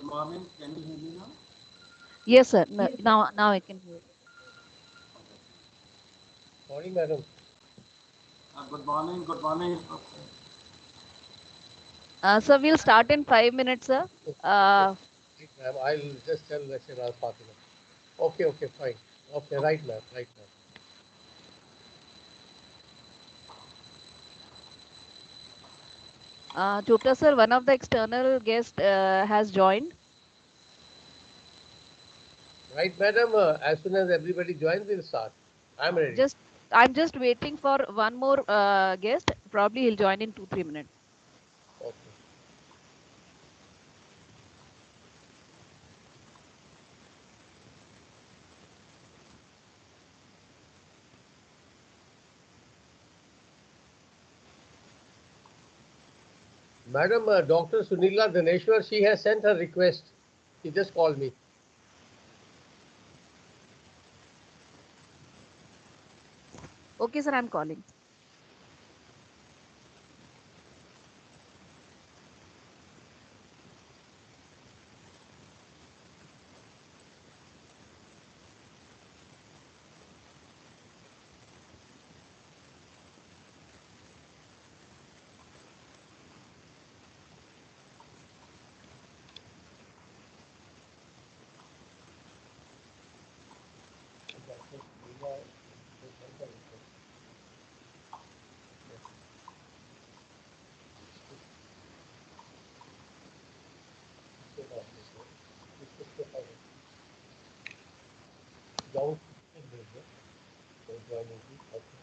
morning. Can you hear me now? Yes, sir. Now I can hear. Morning, madam. Good morning. Good morning. So we'll start in 5 minutes, sir. Okay. Uh, Right, ma'am. I'll just tell Shiraz Fatima. Okay, okay, fine. Okay, right, ma'am. Right, ma'am. Chopra sir, one of the external guests has joined. Right, madam. As soon as everybody joins, we'll start. I'm ready. Just I'm just waiting for one more guest. Probably he'll join in 2-3 minutes. Okay. Madam, Dr. Sunila Dhaneshwar, she has sent her request. She just called me. Okay, sir. I'm calling. Dr. Sunila has sent her request. Yes. इसके बाद देखो, इसके बाद जाओ, भेज दो, तो joining की। Okay.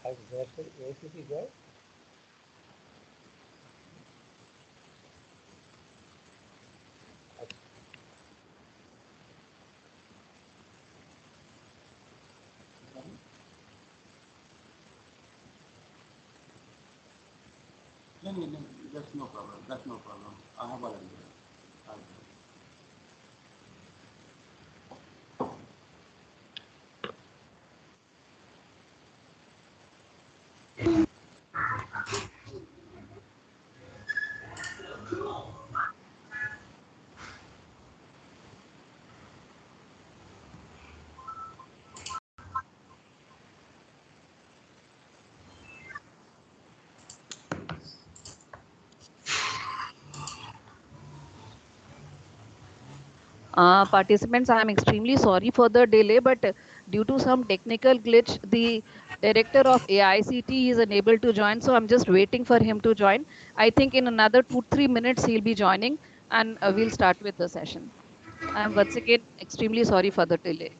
Has Director AICC joined? No, no, no, that's no problem. That's no problem. I have already done. I'll do it. Participants, I am extremely sorry for the delay, but due to some technical glitch, the director of AICT is unable to join. So I'm just waiting for him to join. I think in another 2-3 minutes he'll be joining, and we'll start with the session. I'm once again extremely sorry for the delay.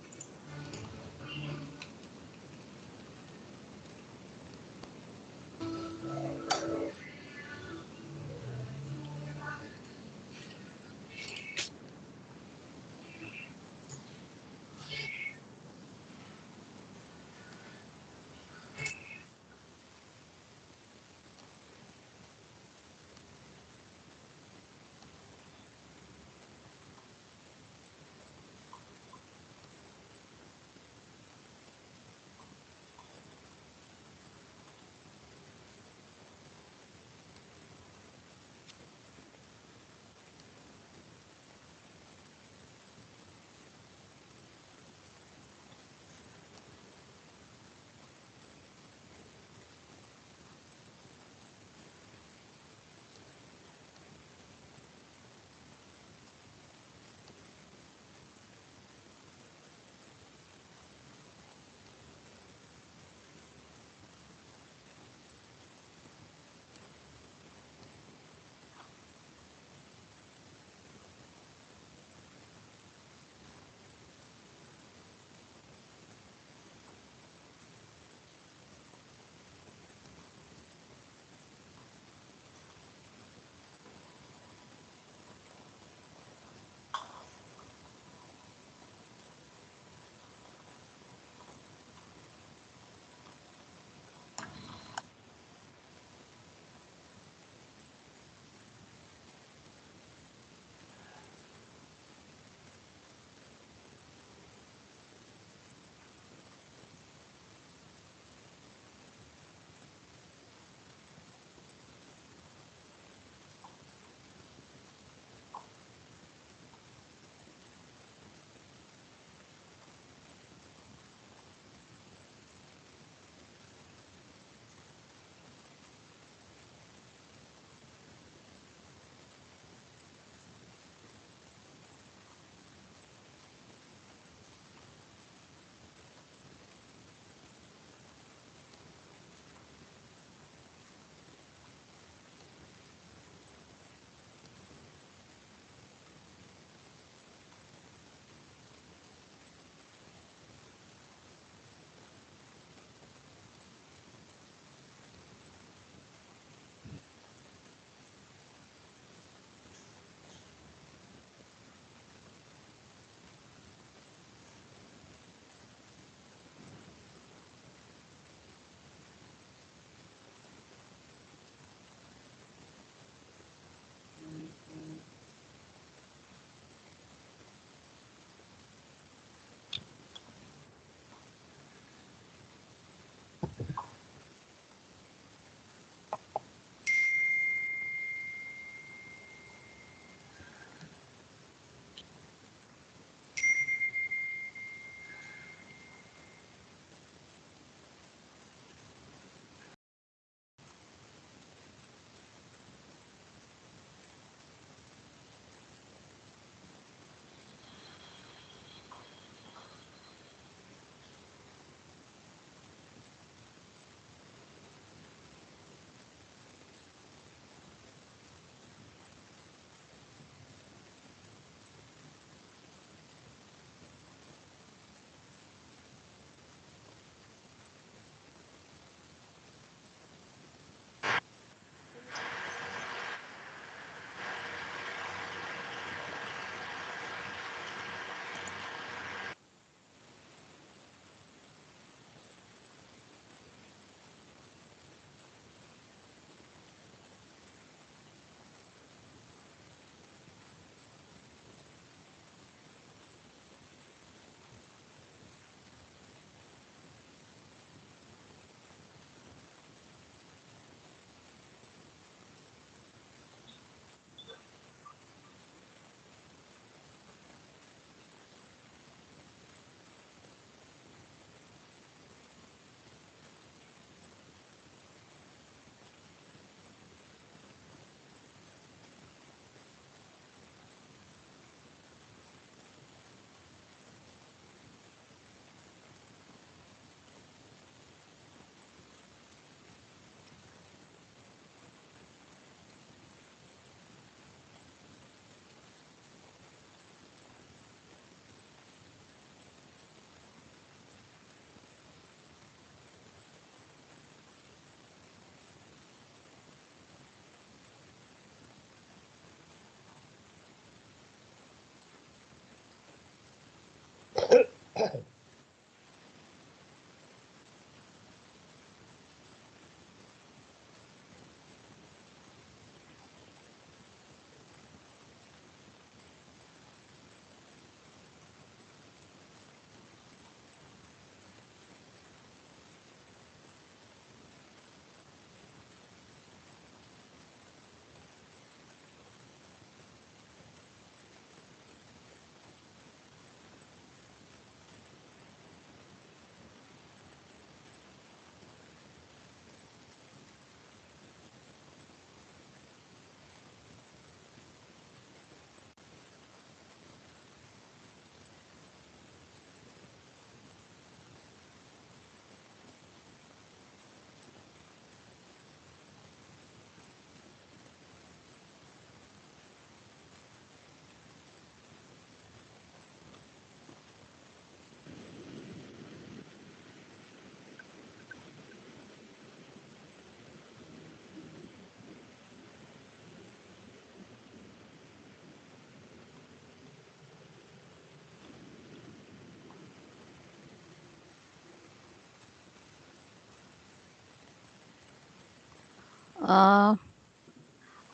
Uh,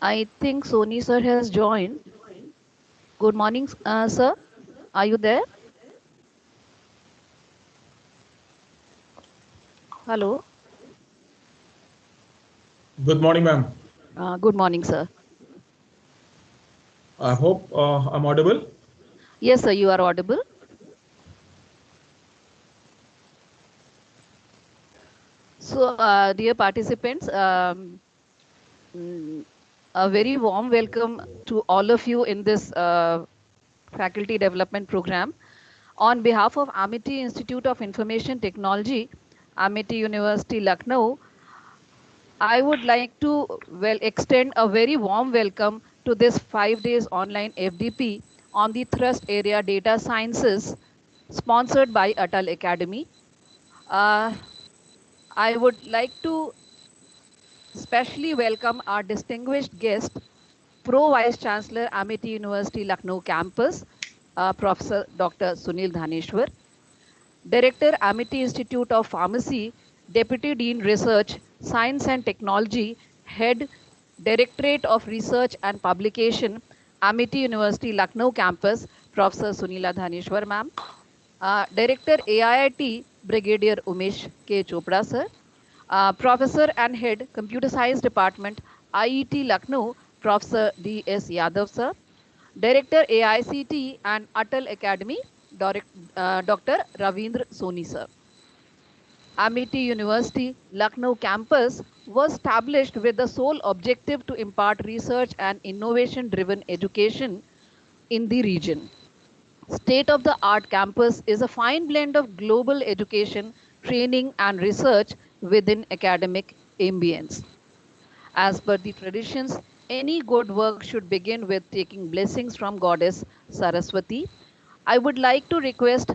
I think Sony sir has joined. Good morning, sir. Are you there? Hello. Good morning, ma'am. Good morning, sir. I hope I'm audible. Yes, sir, you are audible. So, dear participants, a very warm welcome to all of you in this faculty development program. On behalf of Amity Institute of Information Technology, Amity University, Lucknow, I would like to extend a very warm welcome to this 5 days online FDP on the thrust area data sciences sponsored by Atal Academy. Uh, I would like to specially welcome our distinguished guest, Pro Vice Chancellor, Amity University, Lucknow campus, Professor Dr. Sunil Dhaneshwar, Director, Amity Institute of Pharmacy, Deputy Dean Research, Science and Technology, Head, Directorate of Research and Publication, Amity University, Lucknow campus, Professor Sunila Dhaneshwar, ma'am. Director, AIIT, Brigadier Umesh K. Chopra, sir. Professor and Head, Computer Science Department, IET Lucknow, Professor D.S. Yadav, sir. Director, AICT and Atal Academy, Dr. Ravindra Soni, sir. Amity University, Lucknow campus was established with the sole objective to impart research and innovation-driven education in the region. State-of-the-art campus is a fine blend of global education, training, and research within academic ambience. As per the traditions, any good work should begin with taking blessings from Goddess Saraswati. I would like to request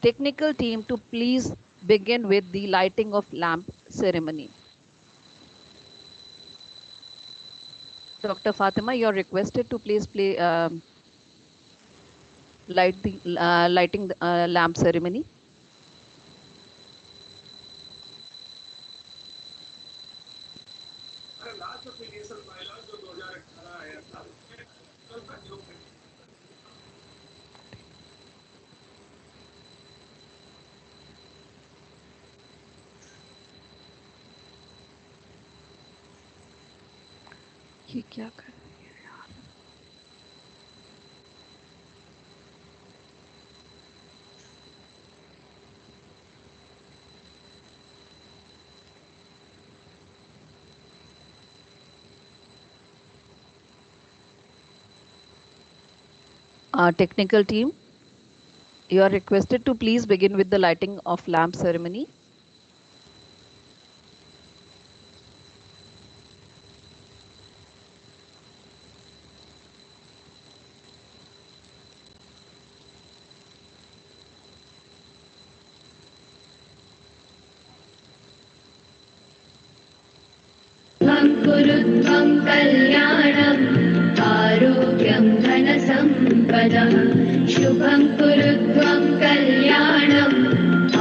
technical team to please begin with the lighting of lamp ceremony. Dr. Fatima, you are requested to please lighting the lamp ceremony. ये क्या कर रही है यार? Technical team, you are requested to please begin with the lighting of lamp ceremony. कुरुत्वं कल्याणम् आरोग्यं धनसम्पदः शुभं कुरुत्वं कल्याणम्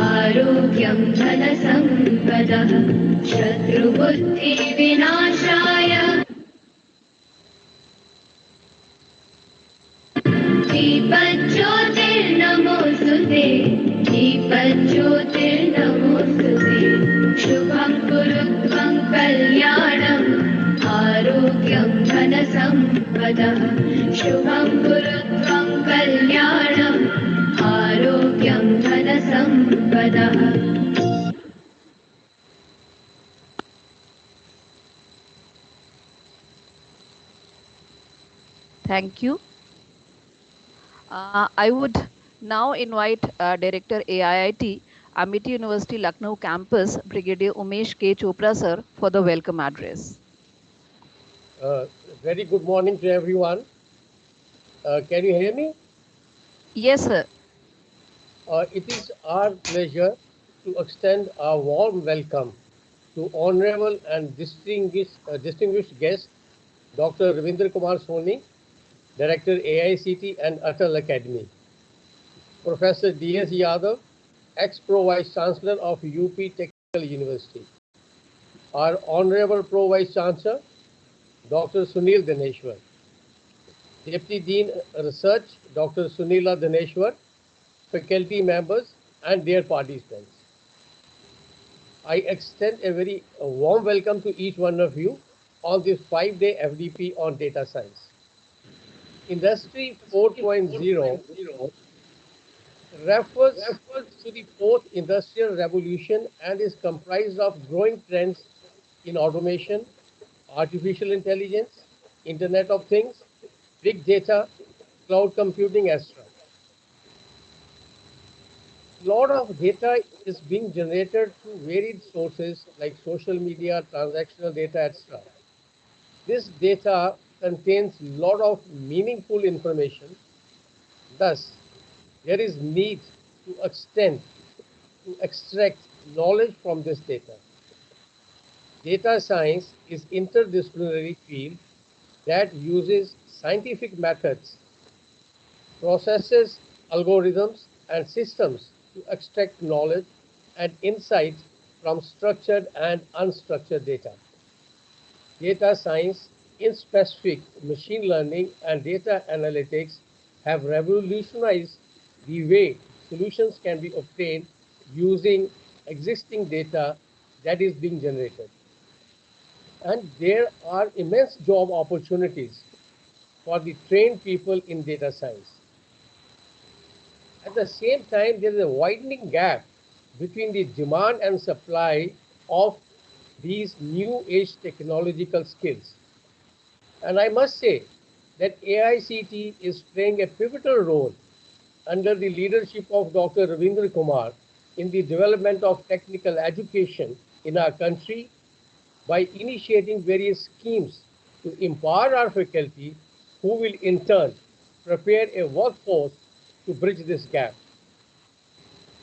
आरोग्यं धनसम्पदः शत्रुबुद्धिविनाशाय दीपज्योतिर्नमोऽस्तुते दीपज्योतिर्नमोऽस्तुते शुभं कुरुत्वं कल्याणम् आरोग्यं धनसम्पदः शुभं कुरुत्वं कल्याणम् आरोग्यं धनसम्पदः Thank you. I would now invite Director AIIT, Amity University Lucknow campus, Brigadier Umesh K. Chopra sir, for the welcome address. Very good morning to everyone. Can you hear me? Yes, sir. It is our pleasure to extend our warm welcome to honorable and distinguished guest, Dr. Ravindra Kumar Soni, Director AICT and Atal Academy, Professor D.S. Yadav, ex-Pro Vice Chancellor of UP Technical University, our Honorable Pro Vice Chancellor, Dr. Sunil Dhaneshwar, Deputy Dean Research, Dr. Sunila Dhaneshwar, faculty members, and their participants. I extend a very warm welcome to each one of you on this 5-day FDP on data science. Industry 4.0 refers to the fourth industrial revolution and is comprised of growing trends in automation, artificial intelligence, Internet of Things, big data, cloud computing, etc. A lot of data is being generated through varied sources like social media, transactional data, etc. This data contains a lot of meaningful information. Thus, there is need to extract knowledge from this data. Data science is interdisciplinary field that uses scientific methods, processes, algorithms, and systems to extract knowledge and insights from structured and unstructured data. Data science, in specific machine learning and data analytics, have revolutionized the way solutions can be obtained using existing data that is being generated. And there are immense job opportunities for the trained people in data science. At the same time, there is a widening gap between the demand and supply of these new age technological skills. And I must say that AICT is playing a pivotal role under the leadership of Dr. Ravindra Kumar in the development of technical education in our country by initiating various schemes to empower our faculty, who will in turn prepare a workforce to bridge this gap.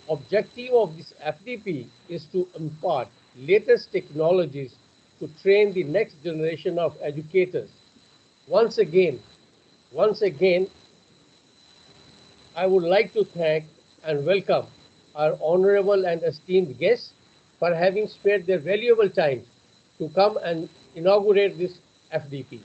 Objective of this FDP is to impart latest technologies to train the next generation of educators. Once again, I would like to thank and welcome our honorable and esteemed guests for having spared their valuable time to come and inaugurate this FDP.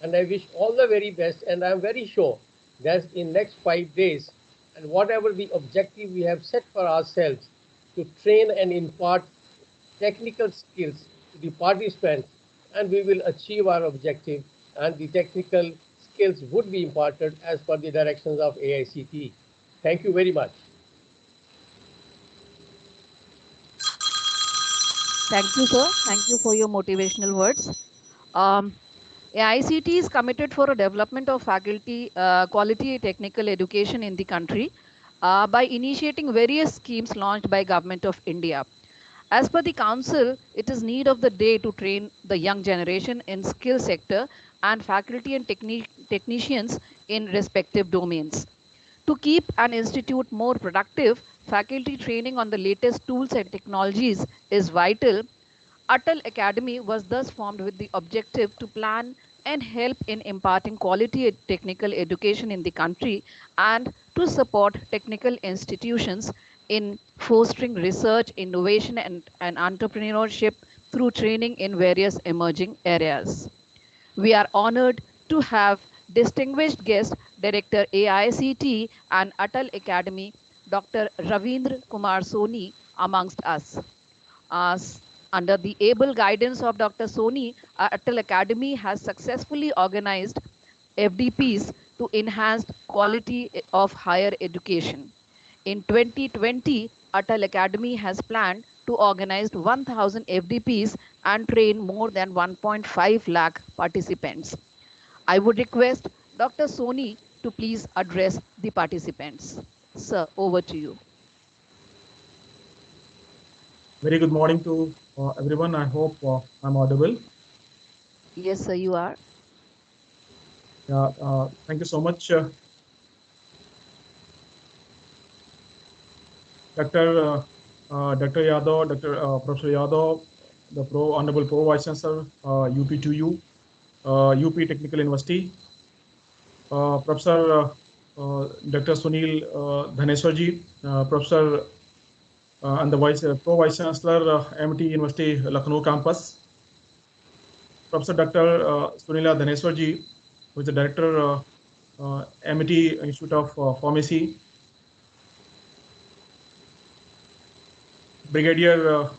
And I wish all the very best, and I'm very sure that in next 5 days, and whatever the objective we have set for ourselves to train and impart technical skills to the participants, and we will achieve our objective, and the technical skills would be imparted as per the directions of AICT. Thank you very much. Thank you, sir. Thank you for your motivational words. AICT is committed for a development of faculty quality technical education in the country by initiating various schemes launched by Government of India. As per the council, it is need of the day to train the young generation in skill sector and faculty and technicians in respective domains. To keep an institute more productive, faculty training on the latest tools and technologies is vital. Atal Academy was thus formed with the objective to plan and help in imparting quality technical education in the country and to support technical institutions in fostering research, innovation, and entrepreneurship through training in various emerging areas. We are honored to have distinguished guest, Director AICT and Atal Academy, Dr. Ravindra Kumar Soni, amongst us. Under the able guidance of Dr. Soni, Atal Academy has successfully organized FDPs to enhance quality of higher education. In 2020, Atal Academy has planned to organize 1,000 FDPs and train more than 1.5 lakh participants. I would request Dr. Soni to please address the participants. Sir, over to you. Very good morning to everyone. I hope I'm audible. Yes, sir, you are. Yeah, thank you so much, Dr. Yadav, Professor Yadav, the Honorable Pro Vice Chancellor, UP2U, UP Technical University, Professor Dr. Sunil Dhaneshwarji, Professor and the Pro Vice Chancellor, MT University Lucknow campus, Professor Dr. Sunila Dhaneswarji, who is the Director, MIT Institute of Pharmacy, Brigadier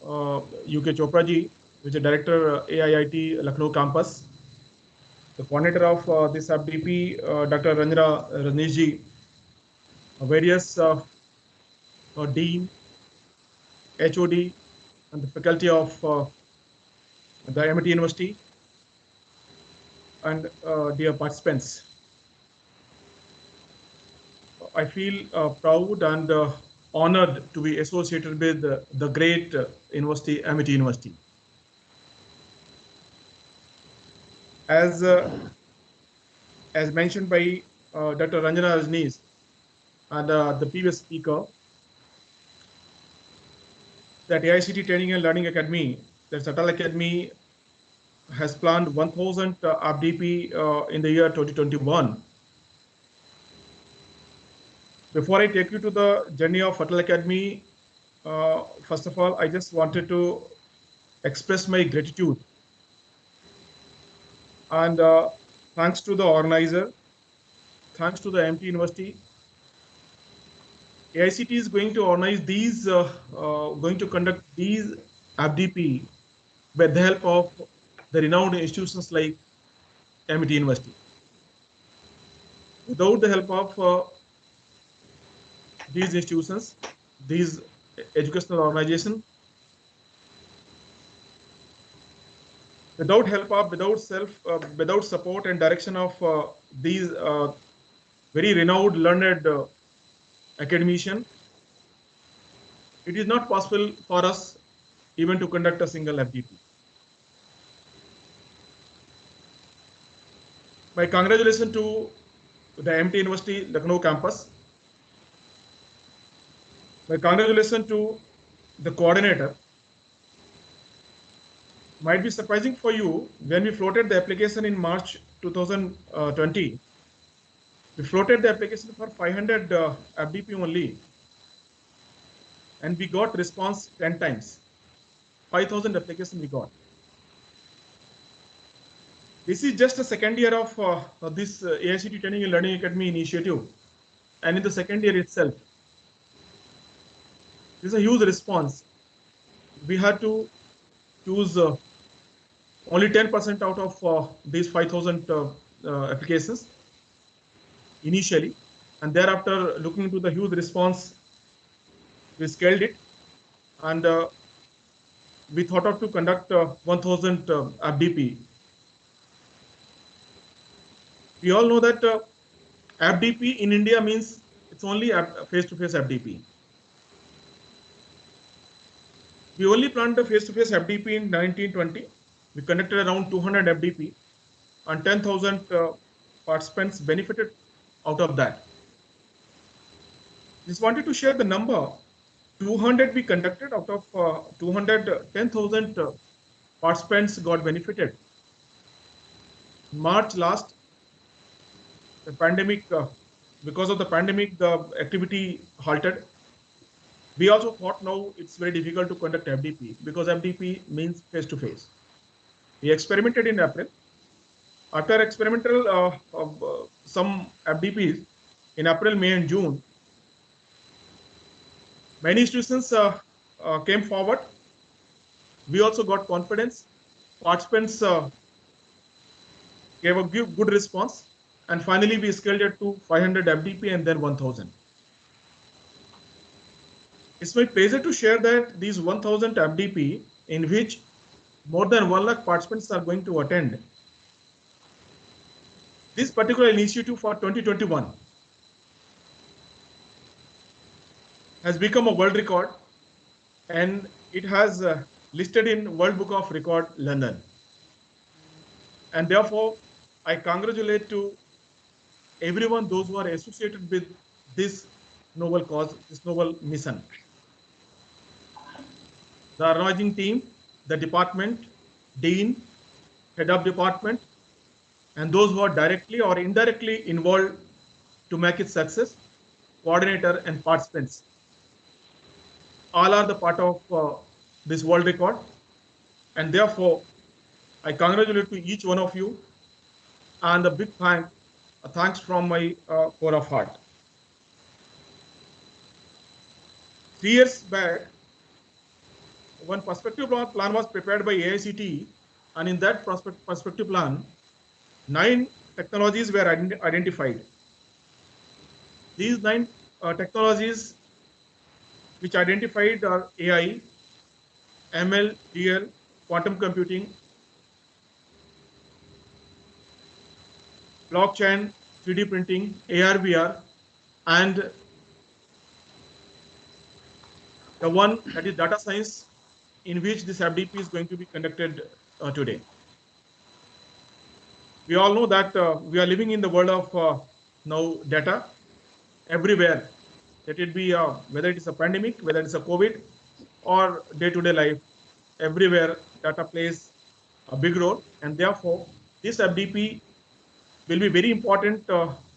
UK Chopra ji, who is the Director, AIIT Lucknow campus, the coordinator of this FDP, Dr. Ranjana Rajneesh ji, various Dean, HOD, and the faculty of the MIT University, and dear participants. I feel proud and honored to be associated with the great university, MIT University. As mentioned by Dr. Ranjana Rajneesh and the previous speaker, that AICT Training and Learning Academy, that Atal Academy, has planned 1,000 FDP in the year 2021. Before I take you to the journey of Atal Academy, first of all, I just wanted to express my gratitude and thanks to the organizer, thanks to the MIT University. AICT is going to organize these, going to conduct these FDP with the help of the renowned institutions like MIT University. Without the help of these institutions, these educational organizations, without help of, without support and direction of these very renowned, learned academicians, it is not possible for us even to conduct a single FDP. My congratulations to the MIT University Lucknow campus. My congratulations to the coordinator. Might be surprising for you, when we floated the application in March 2020, we floated the application for 500 FDP only, and we got response 10 times. 5,000 applications we got. This is just the second year of this AICT Training and Learning Academy initiative, and in the second year itself, this is a huge response. We had to choose only 10% out of these 5,000 applications initially, and thereafter, looking into the huge response, we scaled it, and we thought of to conduct 1,000 FDP. We all know that FDP in India means it's only face-to-face FDP. We only planned the face-to-face FDP in 1920. We conducted around 200 FDP, and 10,000 participants benefited out of that. Just wanted to share the number. 200 we conducted out of 200, 10,000 participants got benefited. March last, the pandemic, because of the pandemic, the activity halted. We also thought now it's very difficult to conduct FDP because FDP means face-to-face. We experimented in April. After experimental some FDPs in April, May, and June, many institutions came forward. We also got confidence. Participants gave a good response. And finally, we scaled it to 500 FDP and then 1,000. It's my pleasure to share that these 1,000 FDP, in which more than 1 lakh participants are going to attend, this particular initiative for 2021 has become a world record, and it has listed in World Book of Record, London. And therefore, I congratulate to everyone, those who are associated with this noble cause, this noble mission. The organizing team, the department, dean, head of department, and those who are directly or indirectly involved to make it success, coordinator and participants, all are the part of this world record. And therefore, I congratulate to each one of you, and a big thanks from my core of heart. 3 years back, one perspective plan was prepared by AICTE, and in that perspective plan, 9 technologies were identified. These 9 technologies which identified are AI, ML, DL, quantum computing, blockchain, 3D printing, AR, VR, and the one that is data science, in which this FDP is going to be conducted today. We all know that we are living in the world of now data everywhere. Let it be whether it is a pandemic, whether it is a COVID, or day-to-day life, everywhere data plays a big role, and therefore this FDP will be very important,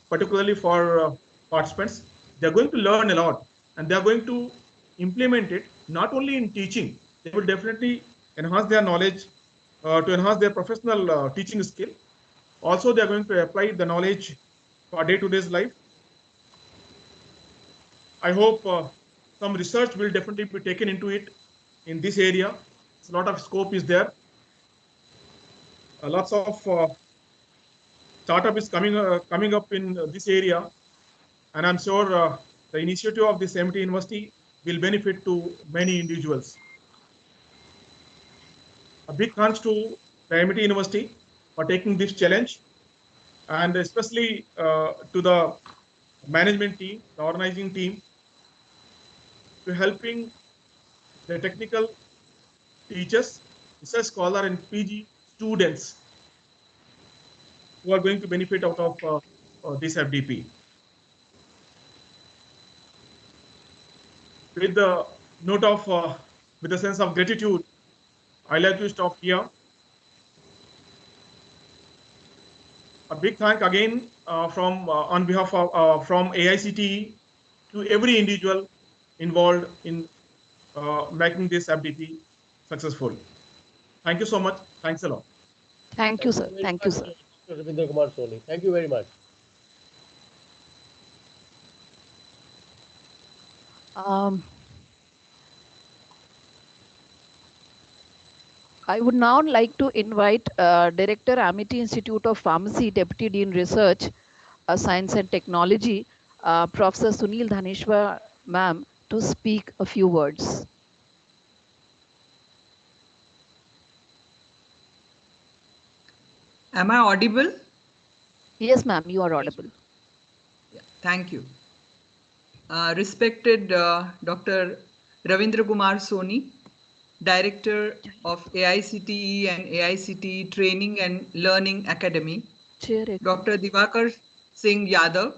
particularly for participants. They're going to learn a lot, and they're going to implement it not only in teaching. They will definitely enhance their knowledge to enhance their professional teaching skill. Also, they're going to apply the knowledge for day-to-day life. I hope some research will definitely be taken into it in this area. A lot of scope is there. Lots of startup is coming up in this area, and I'm sure the initiative of this MIT University will benefit to many individuals. A big thanks to the MIT University for taking this challenge, and especially to the management team, the organizing team, to helping the technical teachers, research scholar, and PG students who are going to benefit out of this FDP. With the note of, with a sense of gratitude, I like to stop here. A big thank again on behalf of from AICTE to every individual involved in making this FDP successful. Thank you so much. Thanks a lot. Thank you, sir. Thank you, sir. Dr. Ravindra Kumar Soni. Thank you very much. I would now like to invite Director, Amity Institute of Pharmacy, Deputy Dean Research, Science and Technology, Professor Sunil Dhaneshwar, ma'am, to speak a few words. Am I audible? Yes, ma'am, you are audible. Yeah, thank you. Respected Dr. Ravindra Kumar Soni, Director of AICTE and AICTE Training and Learning Academy, Dr. Divakar Singh Yadav,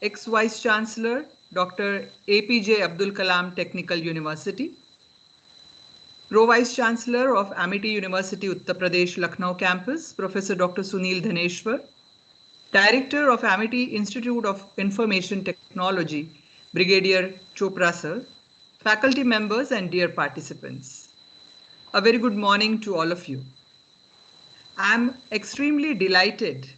ex-Vice Chancellor, Dr. APJ Abdul Kalam Technical University, Pro-Vice Chancellor of Amity University, Uttar Pradesh, Lucknow campus, Professor Dr. Sunil Dhaneshwar, Director of Amity Institute of Information Technology, Brigadier Chopra sir, faculty members and dear participants. A very good morning to all of you. I am extremely delighted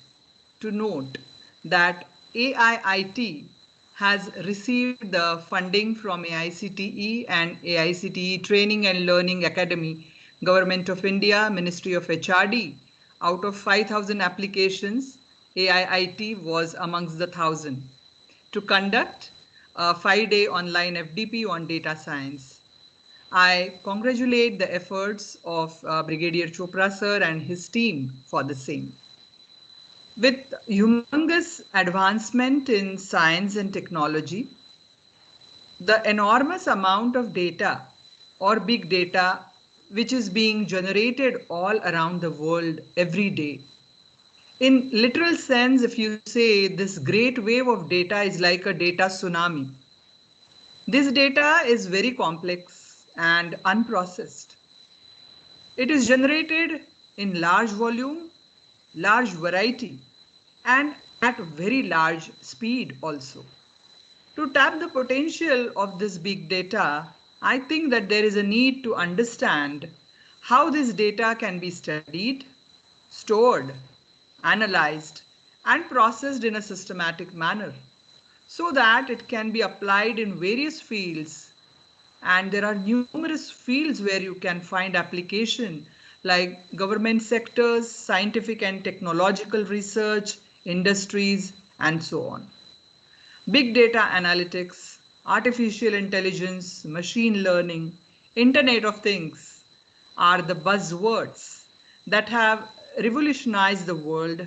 to note that AIIT has received the funding from AICTE and AICTE Training and Learning Academy, Government of India, Ministry of HRD. Out of 5,000 applications, AIIT was amongst the 1,000 to conduct a 5-day online FDP on data science. I congratulate the efforts of Brigadier Chopra sir and his team for the same. With humongous advancement in science and technology, the enormous amount of data or big data which is being generated all around the world every day. In literal sense, if you say this great wave of data is like a data tsunami, this data is very complex and unprocessed. It is generated in large volume, large variety, and at very large speed also. To tap the potential of this big data, I think that there is a need to understand how this data can be studied, stored, analyzed, and processed in a systematic manner so that it can be applied in various fields. And there are numerous fields where you can find application like government sectors, scientific and technological research, industries, and so on. Big data analytics, artificial intelligence, machine learning, Internet of Things are the buzzwords that have revolutionized the world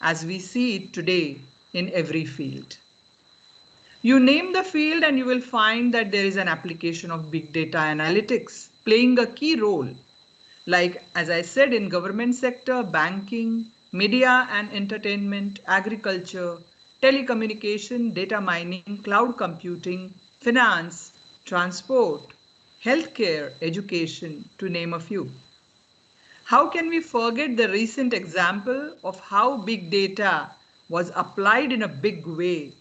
as we see it today in every field. You name the field and you will find that there is an application of big data analytics playing a key role. Like, as I said, in government sector, banking, media and entertainment, agriculture, telecommunication, data mining, cloud computing, finance, transport, healthcare, education, to name a few. How can we forget the recent example of how big data was applied in a big way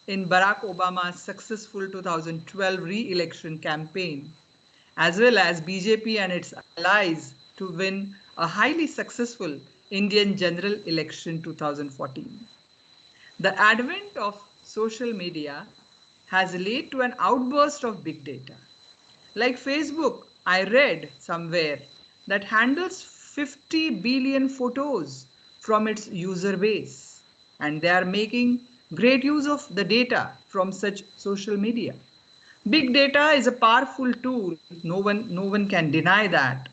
in Barack Obama's successful 2012 re-election campaign, as well as BJP and its allies to win a highly successful Indian general election 2014. The advent of social media has led to an outburst of big data. Like Facebook, I read somewhere that handles 50 billion photos from its user base, and they are making great use of the data from such social media. Big data is a powerful tool, no one can deny that,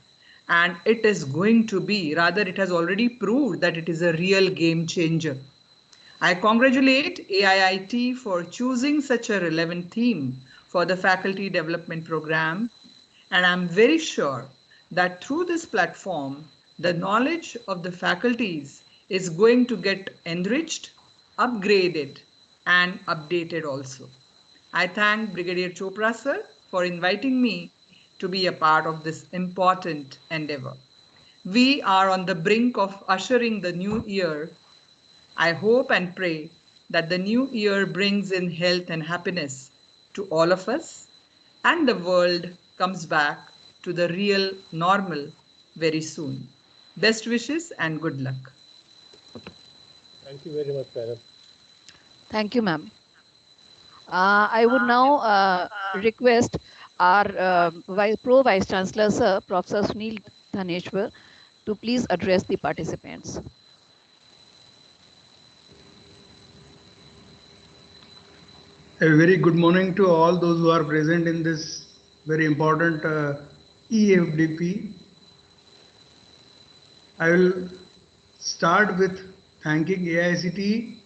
and it is going to be, rather it has already proved that it is a real game changer. I congratulate AIIT for choosing such a relevant theme for the faculty development program, and I'm very sure that through this platform, the knowledge of the faculties is going to get enriched, upgraded, and updated also. I thank Brigadier Chopra sir for inviting me to be a part of this important endeavor. We are on the brink of ushering the new year. I hope and pray that the new year brings in health and happiness to all of us and the world comes back to the real normal very soon. Best wishes and good luck. Thank you very much, madam. Thank you, ma'am. I would now request our Pro Vice Chancellor, Sir, Professor Sunil Dhaneshwar, to please address the participants. A very good morning to all those who are present in this very important EFDP. I will start with thanking AICTE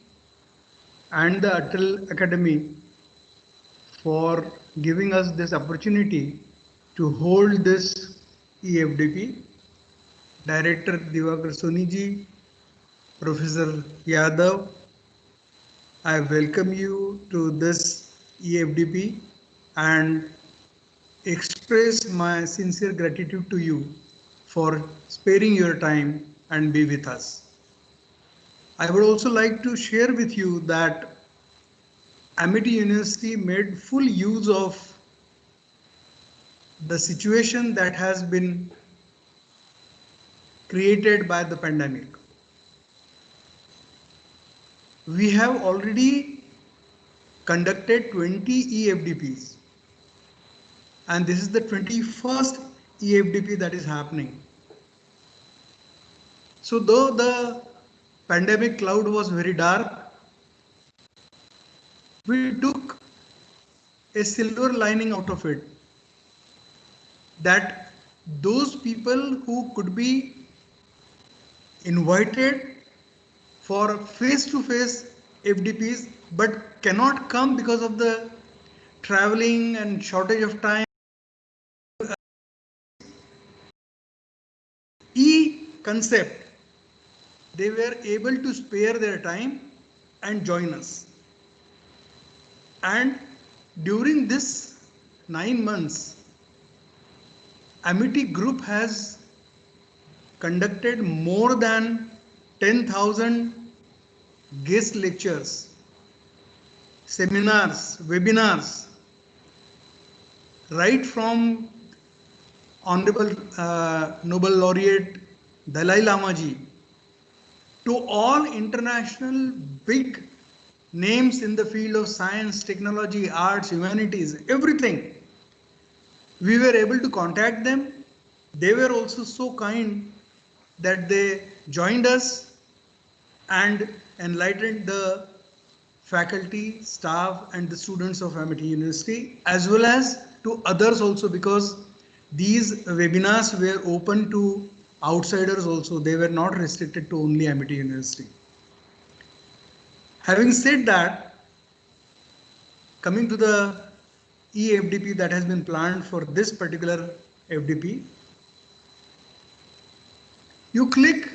and the Atal Academy for giving us this opportunity to hold this EFDP. Director Diwakar Soniji, Professor Yadav, I welcome you to this EFDP and express my sincere gratitude to you for sparing your time and be with us. I would also like to share with you that Amity University made full use of the situation that has been created by the pandemic. We have already conducted 20 EFDPs, and this is the 21st EFDP that is happening. So though the pandemic cloud was very dark, we took a silver lining out of it, that those people who could be invited for face-to-face FDPs but cannot come because of the traveling and shortage of time, E-concept, they were able to spare their time and join us. And during this 9 months, Amity Group has conducted more than 10,000 guest lectures, seminars, webinars, right from Honorable Nobel Laureate Dalai Lama ji to all international big names in the field of science, technology, arts, humanities, everything. We were able to contact them. They were also so kind that they joined us and enlightened the faculty, staff, and the students of Amity University, as well as to others also, because these webinars were open to outsiders also. They were not restricted to only Amity University. Having said that, coming to the eFDP that has been planned for this particular FDP, you click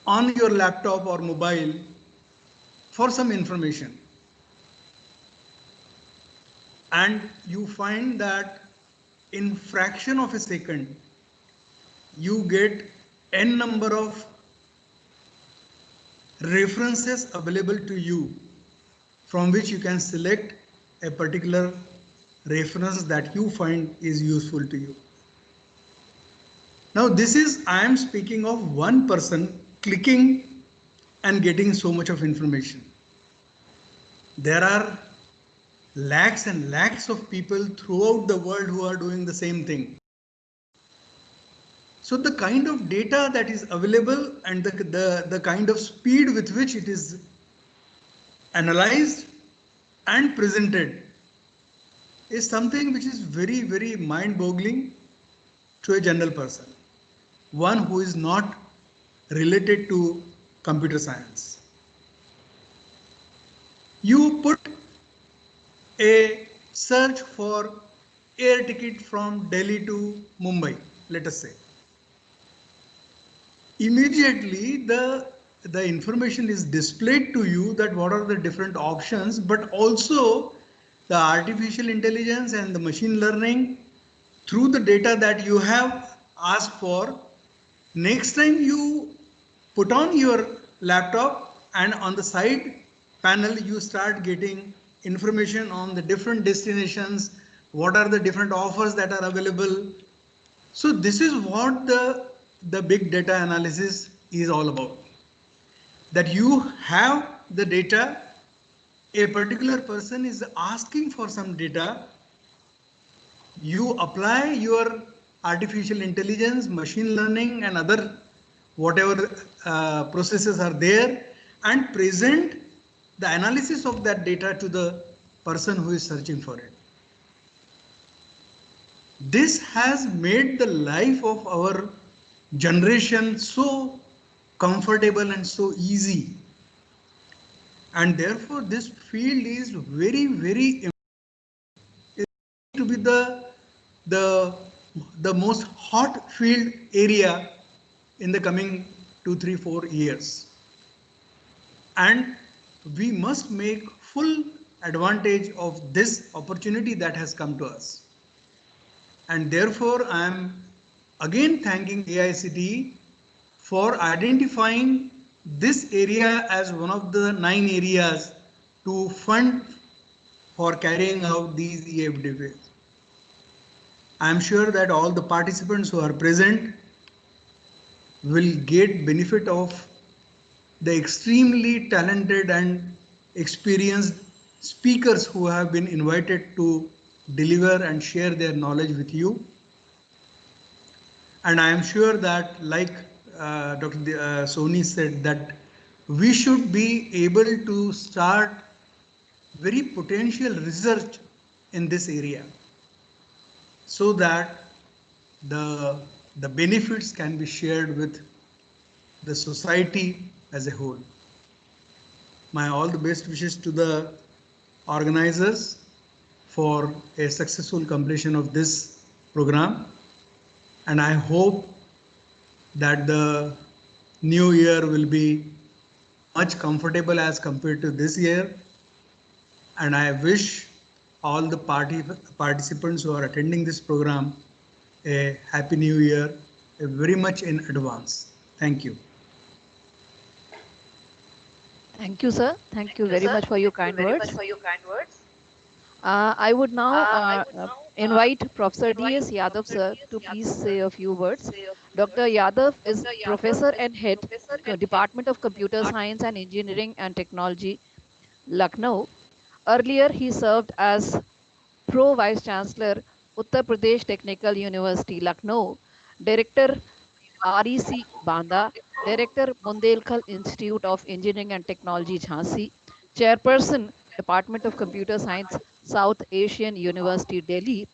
on your laptop or mobile for some information, and you find that in fraction of a second you get n number of references available to you, from which you can select a particular reference that you find is useful to you. Now this is, I am speaking of one person clicking and getting so much of information. There are lakhs and lakhs of people throughout the world who are doing the same thing. So the kind of data that is available and the kind of speed with which it is analyzed and presented is something which is very, very mind-boggling to a general person, one who is not related to computer science. You put a search for air ticket from Delhi to Mumbai, let us say. Immediately the information is displayed to you that what are the different options, but also the artificial intelligence and the machine learning through the data that you have asked for. Next time you put on your laptop and on the side panel you start getting information on the different destinations, what are the different offers that are available. So this is what the big data analysis is all about. That you have the data, a particular person is asking for some data, you apply your artificial intelligence, machine learning and other whatever processes are there and present the analysis of that data to the person who is searching for it. This has made the life of our generation so comfortable and so easy, and therefore this field is very, very important to be the most hot field area in the coming 2, 3, 4 years, and we must make full advantage of this opportunity that has come to us. And therefore I am again thanking AICTE for identifying this area as one of the 9 areas to fund for carrying out these eFDPs. I am sure that all the participants who are present will get benefit of the extremely talented and experienced speakers who have been invited to deliver and share their knowledge with you. And I am sure that, like Dr. Soni said, that we should be able to start very potential research in this area so that the benefits can be shared with the society as a whole. My all the best wishes to the organizers for a successful completion of this program, and I hope that the new year will be much comfortable as compared to this year, and I wish all the participants who are attending this program a happy new year, very much in advance. Thank you. Thank you, sir. Thank you very much for your kind words. I would now invite Professor D.S. Yadav sir to please say a few words. Dr. Yadav is professor and head, Department of Computer Science and Engineering and Technology, Lucknow. Earlier, he served as Pro Vice Chancellor, Uttar Pradesh Technical University, Lucknow, Director REC Banda, Director Bundelkhand Institute of Engineering and Technology, Jhansi, Chairperson Department of Computer Science, South Asian University, Delhi,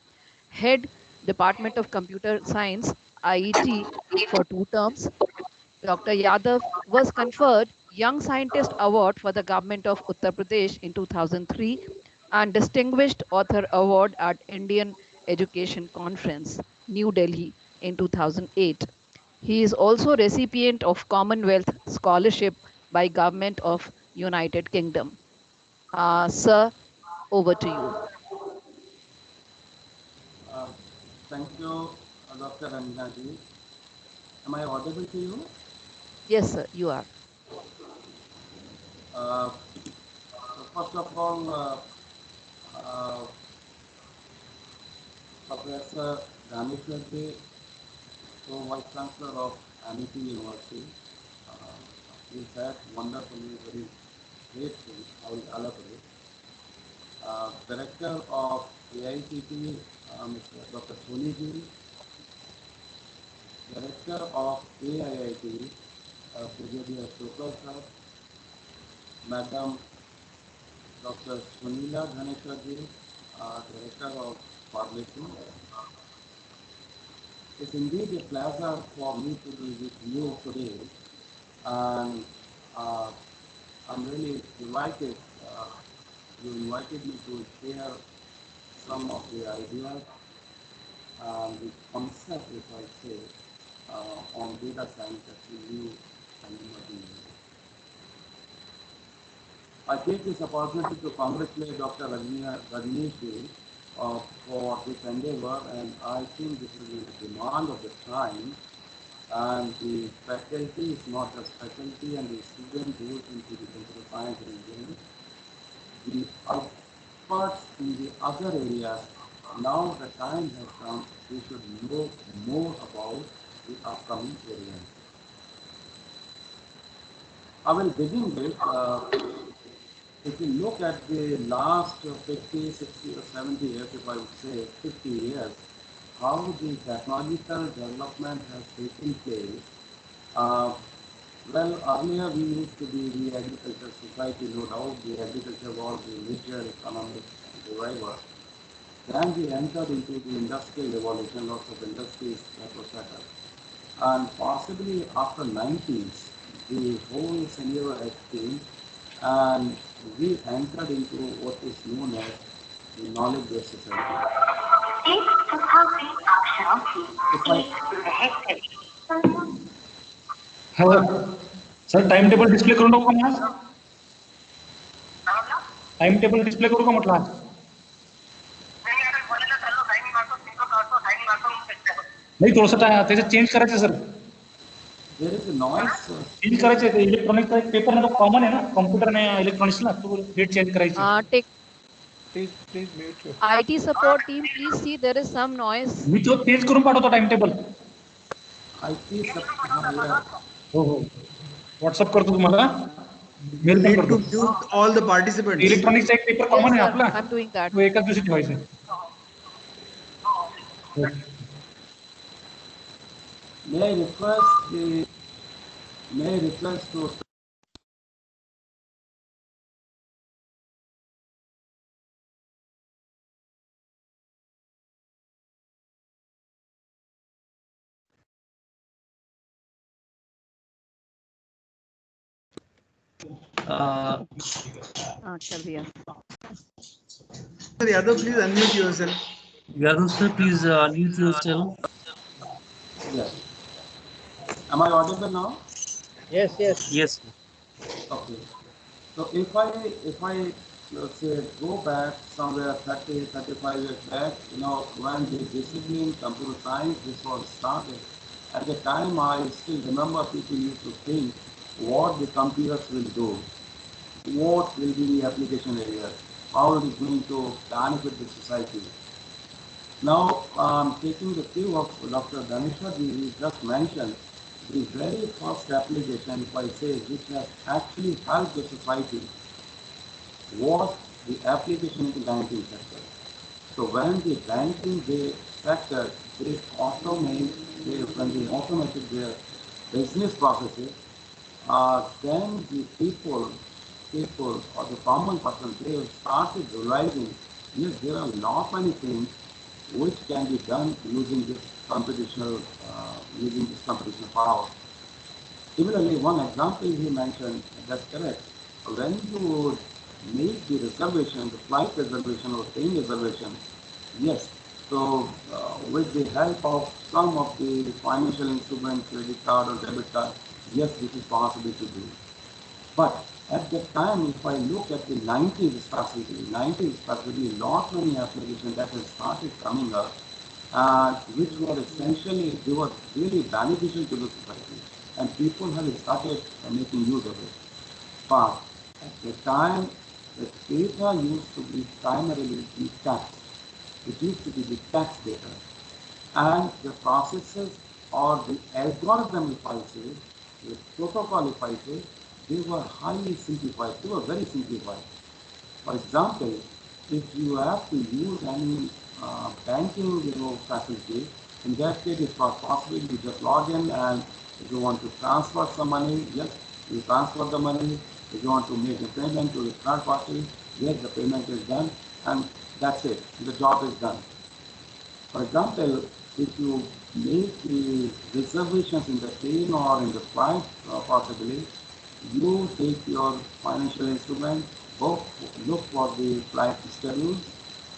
Head Department of Computer Science, IET for 2 terms. Dr. Yadav was conferred Young Scientist Award for the Government of Uttar Pradesh in 2003 and Distinguished Author Award at Indian Education Conference, New Delhi in 2008. He is also recipient of Commonwealth Scholarship by Government of United Kingdom. Sir, over to you. Thank you, Dr. Ranjana ji. Am I audible to you? Yes, sir, you are. So first of all, Professor Dhaneshwar ji, Vice Chancellor of Amity University, he said wonderfully, very grateful. I will elaborate. Director of AICT, Mr. Dr. Soni ji, Director of AIIT, Brigadier Shukla sir, Madam Dr. Sunila Dhaneshwar ji, Director of Publishing. It's indeed a pleasure for me to be with you today, and I'm really delighted you invited me to share some of the ideas and the concept, if I say, on data science that you and emerging. I take this opportunity to congratulate Dr. Rajneesh ji for this endeavor, and I think this is the demand of the time, and the faculty is not just faculty and the student goes into the computer science and engineering. The experts in the other areas, now the time has come, we should know more about the upcoming areas. I will begin with, if you look at the last 50, 60 or 70 years, if I would say 50 years, how the technological development has taken place. Well, earlier we used to be the agricultural society, no doubt. The agriculture was the major economic driver. Then we entered into the industrial revolution, lots of industries that were set up. And possibly after 90s, the whole scenario has changed, and we entered into what is known as the knowledge-based society. Sir time table display करू नको का आज time table display करू का म्हटलं आज नाही थोडंसं त्याचं चेंज करायचं सर चेंज करायचं आहे इलेक्ट्रॉनिक्सचा एक पेपर ना तो कॉमन आहे ना कॉम्प्युटर आणि इलेक्ट्रॉनिक्सला तो डेट चेंज करायची Please mute your. IT support team, please see there is some noise. मी तो चेंज करून पाठवतो टाइम टेबल हो हो व्हॉट्सअप करतो तुम्हाला mail need to mute all the participants. इलेक्ट्रॉनिक्सचा एक पेपर कॉमन आहे आपला I'm doing that. तो एकाच दिवशी ठेवायचा आहे May I request to कर दिया. Sir Yadav, please unmute yourself. Yadav sir, please unmute yourself. Yes. Am I audible now? Yes, yes. Yes. Okay. So if I let's say go back somewhere 30, 35 years back, when the discipline computer science this was started, at the time I still remember people used to think what the computers will do, what will be the application area, how it is going to benefit the society. Now, taking the cue of Dr. Dhanushka, we just mentioned the very first application, if I say, which has actually helped the society was the application in the banking sector. So when the banking sector, when they automated their business processes, then the people or the common person, they started realizing, yes, there are not many things which can be done using this computational power. Similarly, one example he mentioned, that's correct. When you make the reservation, the flight reservation or train reservation, yes. So with the help of some of the financial instruments, credit card or debit card, yes, this is possible to do. But at that time, if I look at the 90s specifically, not many applications that have started coming up, which were essentially, they were really beneficial to the society, and people have started making use of it. But at the time, the data used to be primarily the text. It used to be the text data. And the processes or the algorithm, if I say, the protocol, if I say, they were highly simplified. They were very simplified. For example, if you have to use any banking facility, in that case it's not possible. You just log in, and if you want to transfer some money, yes, you transfer the money. If you want to make a payment to the third party, yes, the payment is done, and that's it. The job is done. For example, if you make the reservations in the train or in the flight, possibly, you take your financial instrument, look for the flight schedule,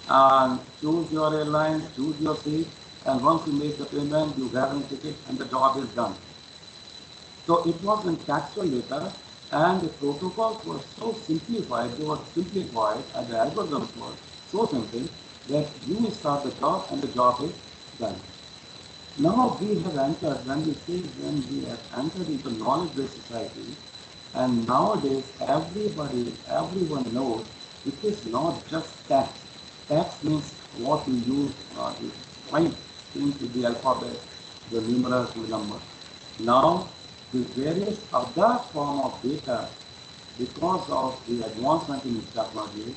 and choose your airline, choose your seat, and once you make the payment, you grab a ticket, and the job is done. So it was in textual data, and the protocols were so simplified, and the algorithms were so simple that you start the job and the job is done. Now we have entered, when we have entered into knowledge-based society, and nowadays everyone knows it is not just text. Text means what you use to point into the alphabet, the numerals, the numbers. Now the various other form of data, because of the advancement in technology,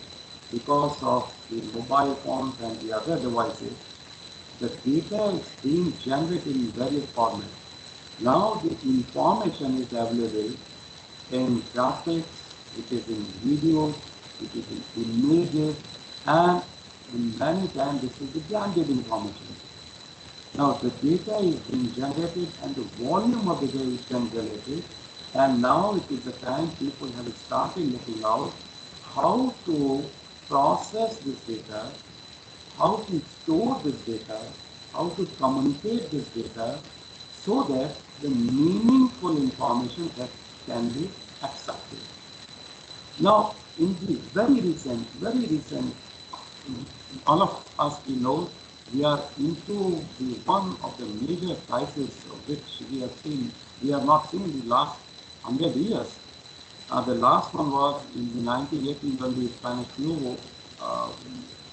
because of the mobile phones and the other devices, the data is being generated in various formats. Now the information is available in graphics, it is in videos, it is in images, and in many times this is the blended information. Now the data is being generated and the volume of the data is being generated, and now it is the time people have started looking out how to process this data, how to store this data, how to communicate this data, so that the meaningful information that can be accepted. Now, in the very recent, all of us we know we are into the one of the major crises which we have not seen in the last 100 years. The last one was in the 1980s when the Spanish flu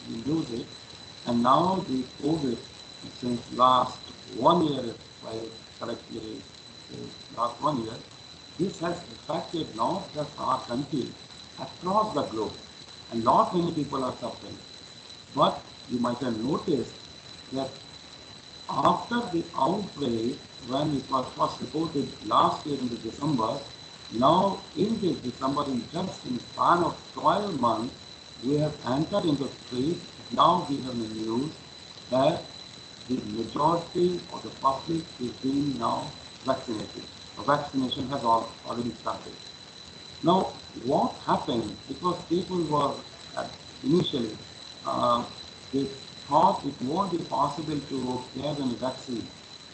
we used it, and now the COVID since last 1 year, if I correctly say, last 1 year, this has affected not just our country, across the globe, and not many people are suffering. But you might have noticed that after the outbreak, when it was first reported last year in the December, now in this December, in just in span of 12 months, we have entered into phase. Now we have the news that the majority of the public is being now vaccinated. The vaccination has already started. Now, what happened? Because people were initially they thought it won't be possible to get any vaccine,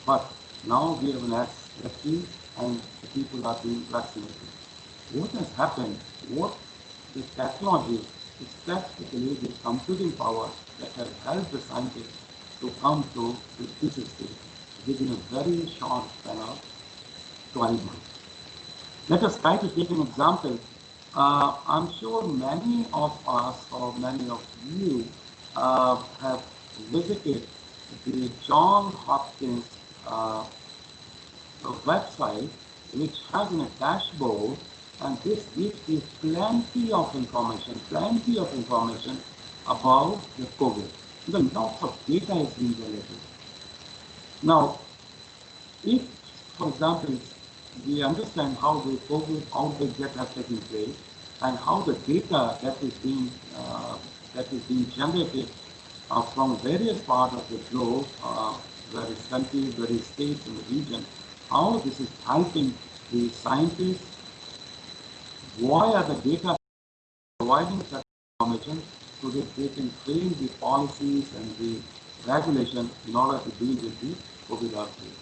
but now we have an vaccine and the people are being vaccinated. What has happened? What the technology is practically the computing power that has helped the scientists to come to this stage within a very short span of 12 months. Let us try to take an example. I'm sure many of us or many of you have visited the John Hopkins website, which has a dashboard, and this gives you plenty of information about the COVID. The lots of data is being generated. Now, if, for example, we understand how the COVID outbreak that has taken place and how the data that is being generated from various parts of the globe, various countries, various states in the region, how this is helping the scientists, why are the data providing such information so that they can frame the policies and the regulation in order to deal with the COVID outbreak.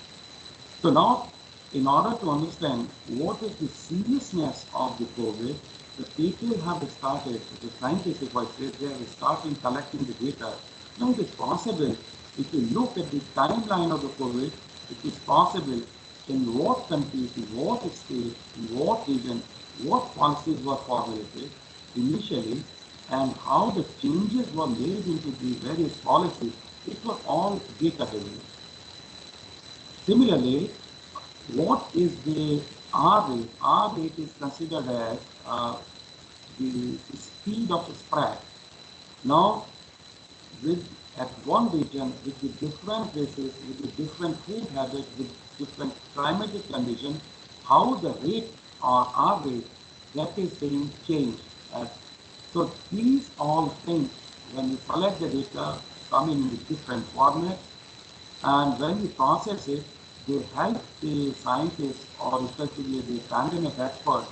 So now, in order to understand what is the seriousness of the COVID, the people have started, the scientists, if I say, they have started collecting the data. Now it is possible, if you look at the timeline of the COVID, it is possible in what countries, in what state, in what region, what policies were formulated initially, and how the changes were made into the various policies. It was all data-driven. Similarly, what is the R rate? R rate is considered as the speed of spread. Now, at one region, with the different races, with the different food habits, with different climatic conditions, how the rate or R rate that is being changed. So these all things, when you collect the data, come in different formats, and when you process it, they help the scientists or especially the pandemic experts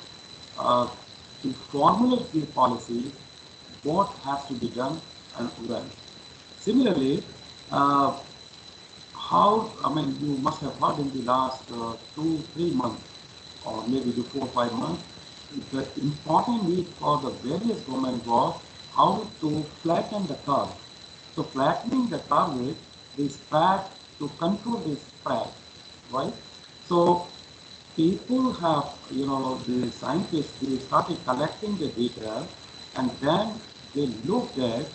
to formulate the policy, what has to be done and when. Similarly, you must have heard in the last 2-3 months, or maybe the 4-5 months, the important need for the various government was how to flatten the curve. So flattening the curve is the spread, to control the spread, right? So people have, the scientists, they started collecting the data, and then they looked at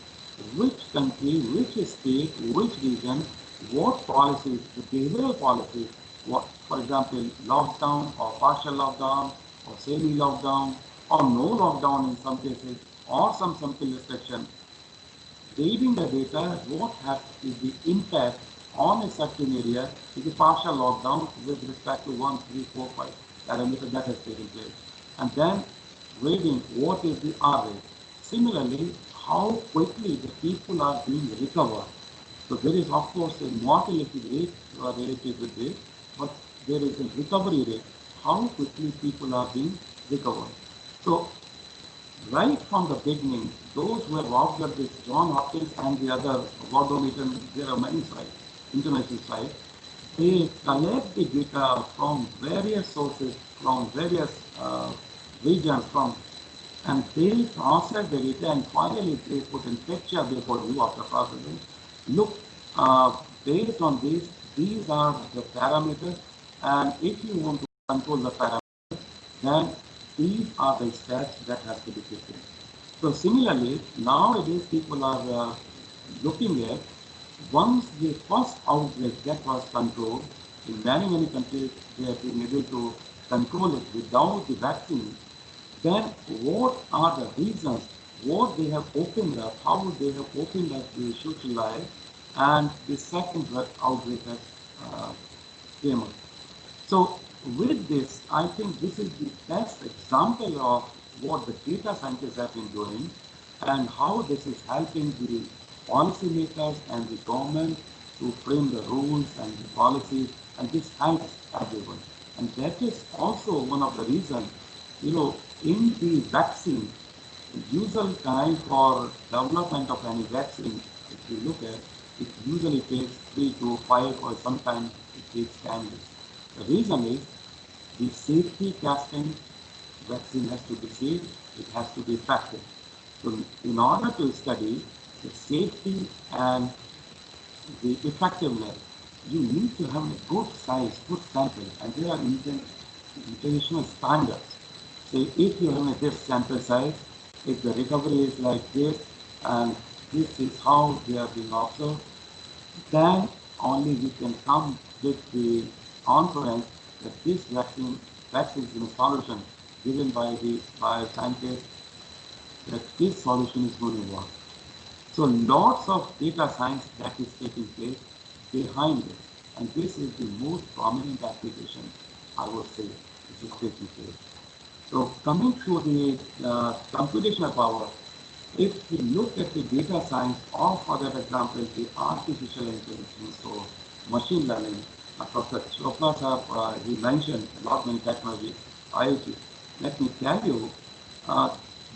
which country, which state, which region, what policies, the behavioral policies, what, for example, lockdown or partial lockdown or semi-lockdown or no lockdown in some cases, or some simple restriction. Reading the data, what has the impact on a certain area is the partial lockdown with respect to 1, 3, 4, 5 parameters that has taken place. And then reading what is the R rate. Similarly, how quickly the people are being recovered. So there is, of course, a mortality rate related with this, but there is a recovery rate, how quickly people are being recovered. So right from the beginning, those who have observed this, John Hopkins and the other Worldometer, there are many sites, international sites, they collect the data from various sources, from various regions, and they process the data, and finally they put in picture before you after processing. Look, based on this, these are the parameters, and if you want to control the parameters, then these are the steps that have to be taken. So similarly, nowadays people are looking at, once the first outbreak that was controlled, in many countries they have been able to control it without the vaccine, then what are the reasons, what they have opened up, how they have opened up the social life, and the second outbreak has came up. So with this, I think this is the best example of what the data scientists have been doing and how this is helping the policymakers and the government to frame the rules and the policies, and this helps everyone. And that is also one of the reasons, in the vaccine, the usual time for development of any vaccine, if you look at, it usually takes 3 to 5 or sometimes it takes 10 years. The reason is the safety testing. Vaccine has to be safe, it has to be effective. So in order to study the safety and the effectiveness, you need to have a good size, good sample, and there are international standards. So if you have this sample size, if the recovery is like this, and this is how they are being observed, then only we can come with the confidence that this vaccine is a solution given by scientists, that this solution is going to work. So lots of data science that is taking place behind it, and this is the most prominent application, I would say, which is taking place. So coming to the computational power, if we look at the data science, or for that example, the artificial intelligence or machine learning, Professor Chopra, he mentioned a lot many technologies, IoT. Let me tell you, uh,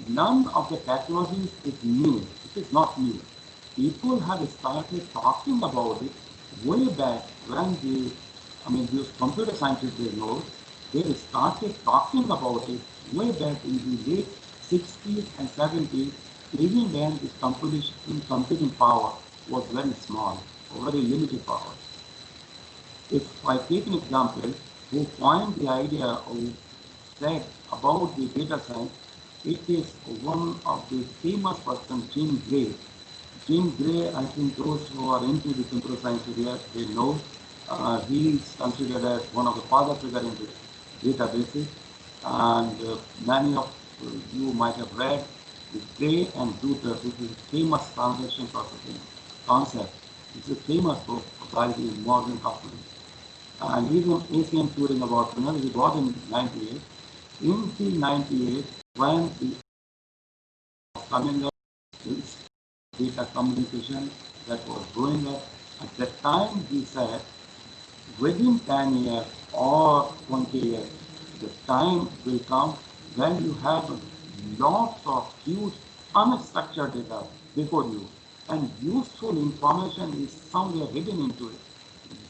none of the technologies is new. It is not new. People have started talking about it way back when these computer scientists they know, they started talking about it way back in the late 60s and 70s, even when this computing power was very small, or very limited power. If I take an example, who coined the idea or said about the data science, it is one of the famous person, Jim Gray. Jim Gray, I think those who are into the computer science area, they know he is considered as one of the father figures in the databases, and many of you might have read the Gray and Ruther, which is a famous transaction processing concept. It's a famous book by the Morgan Hoffman. And he's an ACM Turing about, he got in 98. In the 98, when the coming up, data communication that was growing up, at that time he said, within 10 years or 20 years, the time will come when you have lots of huge unstructured data before you, and useful information is somewhere hidden into it.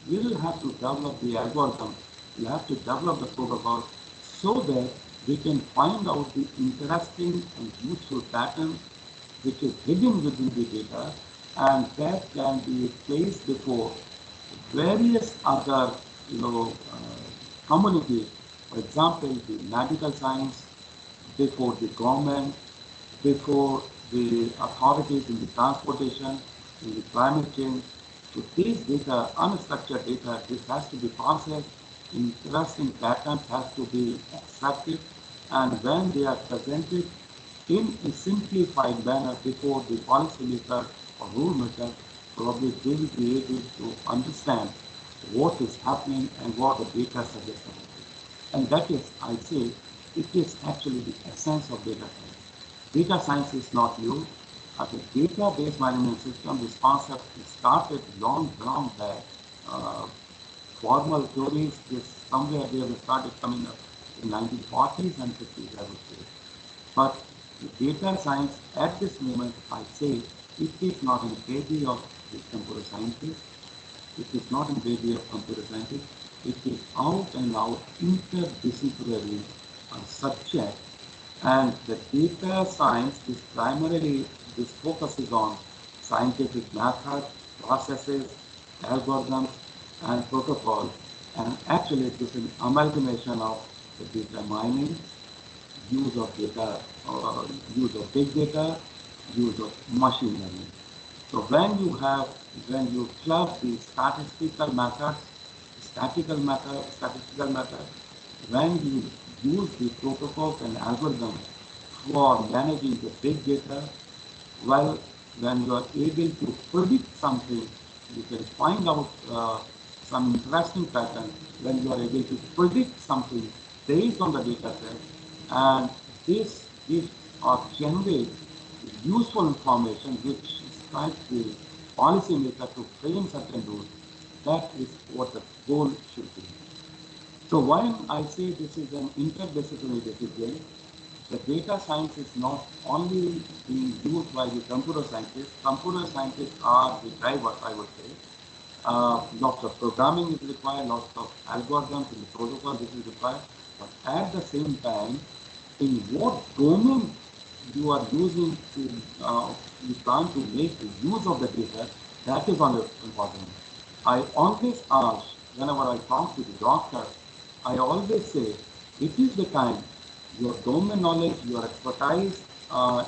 We will have to develop the algorithm, we have to develop the protocol so that we can find out the interesting and useful pattern which is hidden within the data, and that can be placed before various other communities. For example, the medical science, before the government, before the authorities in the transportation, in the climate change. So these data, unstructured data, this has to be processed, interesting patterns has to be accepted, and when they are presented in a simplified manner before the policymaker or rule maker, probably they will be able to understand what is happening and what the data suggests. And that is, I say, it is actually the essence of data science. Data science is not new. The database management system, this concept started long back. Formal theories, this somewhere they have started coming up in 1940s and 50s, I would say. But data science at this moment, I say, it is not in the baby of the computer scientists. It is not in the baby of computer scientists. It is out and out interdisciplinary subject. And the data science is primarily, this focuses on scientific methods, processes, algorithms, and protocols. And actually, it is an amalgamation of the data mining, use of data, use of big data, use of machine learning. So when you club the statistical methods, when you use the protocols and algorithms for managing the big data, well, when you are able to predict something, you can find out some interesting pattern when you are able to predict something based on the data set, and this gives or generates useful information which strikes the policymaker to frame certain rules. That is what the goal should be. So when I say this is an interdisciplinary discipline, the data science is not only being used by the computer scientists. Computer scientists are the drivers, I would say. Lots of programming is required, lots of algorithms and the protocol this is required. But at the same time, in what domain you are using to, you plan to make the use of the data, that is important. I always ask, whenever I talk to the doctor, I always say, it is the time your domain knowledge, your expertise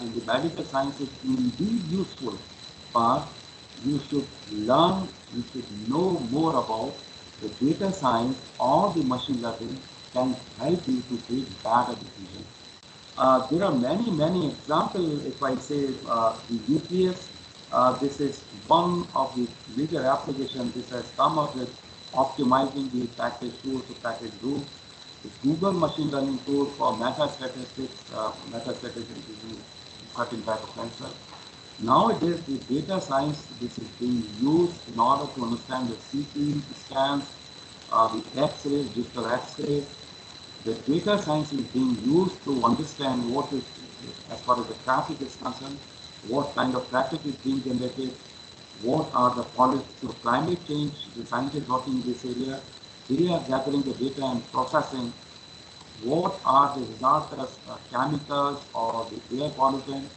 in the medical sciences is indeed useful, but you should learn, you should know more about the data science or the machine learning can help you to take better decisions. There are many examples. If I say the UPS, this is one of the major applications. This has come up with optimizing the package tool to package route. The Google machine learning tool for meta statistics is certain type of cancer. Nowadays, the data science, this is being used in order to understand the CT scans, the X-rays, digital X-rays. The data science is being used to understand what is, as far as the traffic is concerned, what kind of traffic is being generated, what are the policies of climate change. The scientists working in this area, they are gathering the data and processing what are the results of chemicals or the air pollution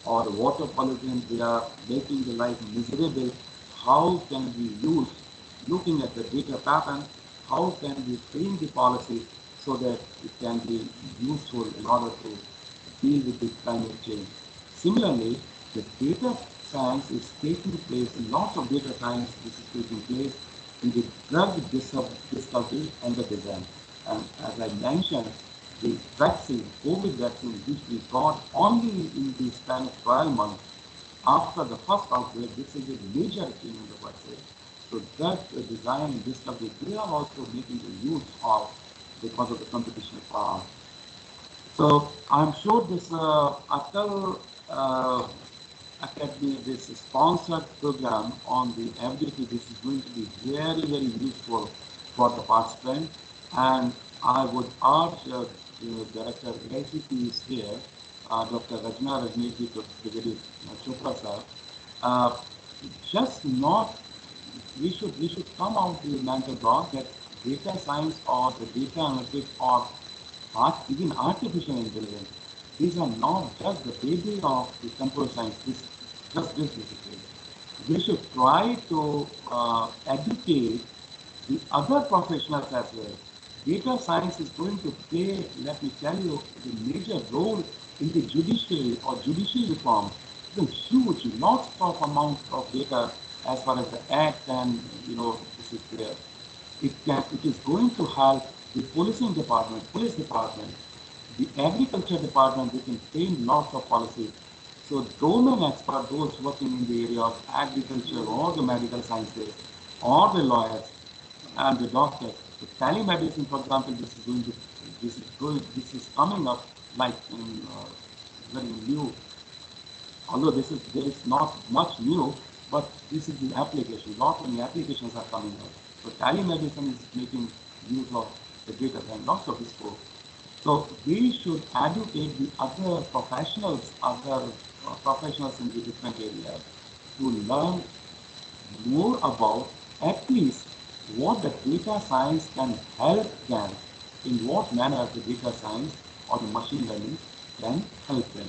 or the water pollution. They are making the life miserable. How can we use, looking at the data pattern, how can we frame the policy so that it can be useful in order to deal with the climate change? Similarly, the data science is taking place, lots of data science this is taking place in the drug discovery and the design. And as I mentioned, the vaccine, COVID vaccine, which we got only in the span of 12 months after the first outbreak, this is a major achievement of vaccine. So drug design and discovery, they are also making the use of because of the competition power. So I'm sure this Atal Academy, this sponsored program on the FDP, this is going to be very useful for the participant. And I would urge the Director of AICTE is here, Dr. Rajna Rajneesh Trivedi Chopra sir. Just not, we should come out with the mental block that data science or the data analytics or even artificial intelligence, these are not just the baby of the computer science, just this discipline. We should try to educate the other professionals as well. Data science is going to play, let me tell you, the major role in the judiciary or judicial reform. It's a huge, lots of amount of data as far as the act and this is there. It is going to help the policing department, police department, the agriculture department. They can frame lots of policies. So domain experts, those working in the area of agriculture or the medical sciences or the lawyers and the doctors. So telemedicine, for example, this is coming up like very new. Although there is not much new, but this is the application. Lot many applications are coming up. So telemedicine is making use of the data and lots of scope. So we should educate the other professionals in the different areas to learn more about at least what the data science can help them, in what manner the data science or the machine learning can help them.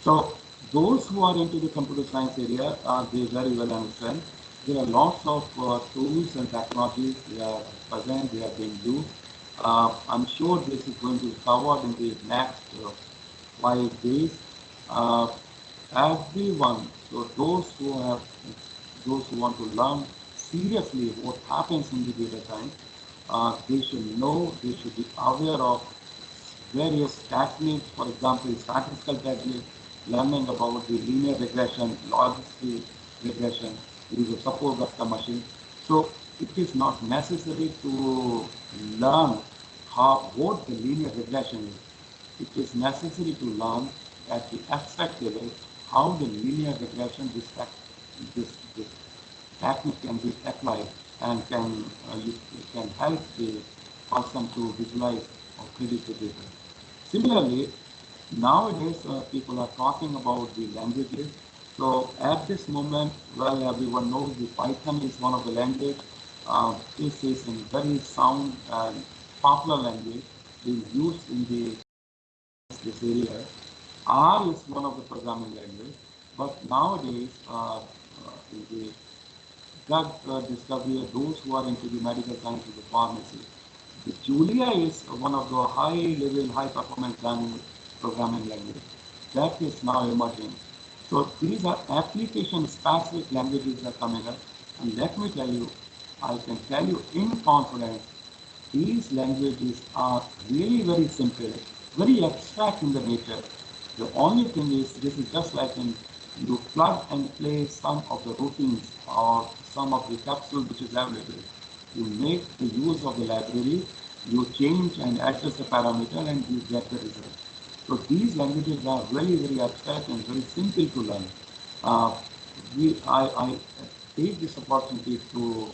So those who are into the computer science area, they very well understand. There are lots of tools and technologies. They are present, they are being used. I'm sure this is going to be covered in the next 5 days. Everyone, so those who want to learn seriously what happens in the data science, they should know, they should be aware of various techniques, for example, statistical techniques, learning about the linear regression, logistic regression, there is a support of the machine. So it is not necessary to learn what the linear regression is. It is necessary to learn at the abstract level how the linear regression, this technique can be applied and can help the person to visualize or predict the data. Similarly, nowadays people are talking about the languages. So at this moment, well, everyone knows the Python is one of the language. This is a very sound and popular language being used in this area. R is one of the programming language, but nowadays in the drug discovery, those who are into the medical sciences, the pharmacy, the Julia is one of the high-level, high-performance programming language that is now emerging. So these are application-specific languages that are coming up. And let me tell you, I can tell you in confidence, these languages are really very simple, very abstract in the nature. The only thing is, this is just like in you plug and play some of the routines or some of the capsule which is available. You make the use of the library, you change and adjust the parameter and you get the result. So these languages are very, very abstract and very simple to learn. I take this opportunity to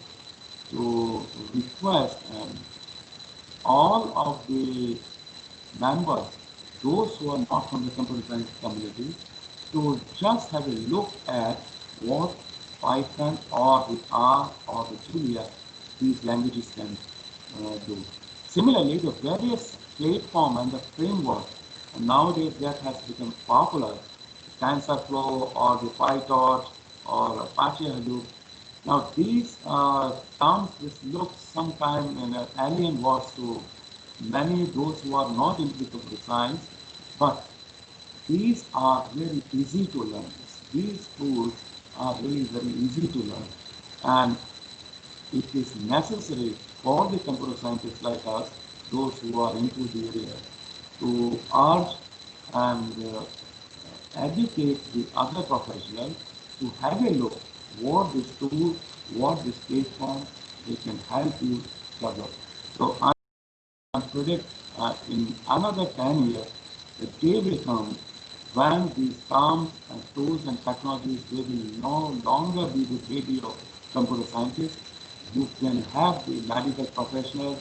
request all of the members, those who are not from the computer science community, to just have a look at what Python or the R or the Julia, these languages can do. Similarly, the various platform and the framework nowadays that has become popular, TensorFlow or the PyTorch or Apache Hadoop. Now these terms, this looks sometime in an alien words to many those who are not into the computer science, but these are very easy to learn. These tools are really very easy to learn, and it is necessary for the computer scientists like us, those who are into the area, to urge and educate the other professionals to have a look what this tool, what this platform, they can help you develop. So I predict in another 10 years, the day will come when these terms and tools and technologies, they will no longer be the baby of computer scientists. You can have the medical professionals,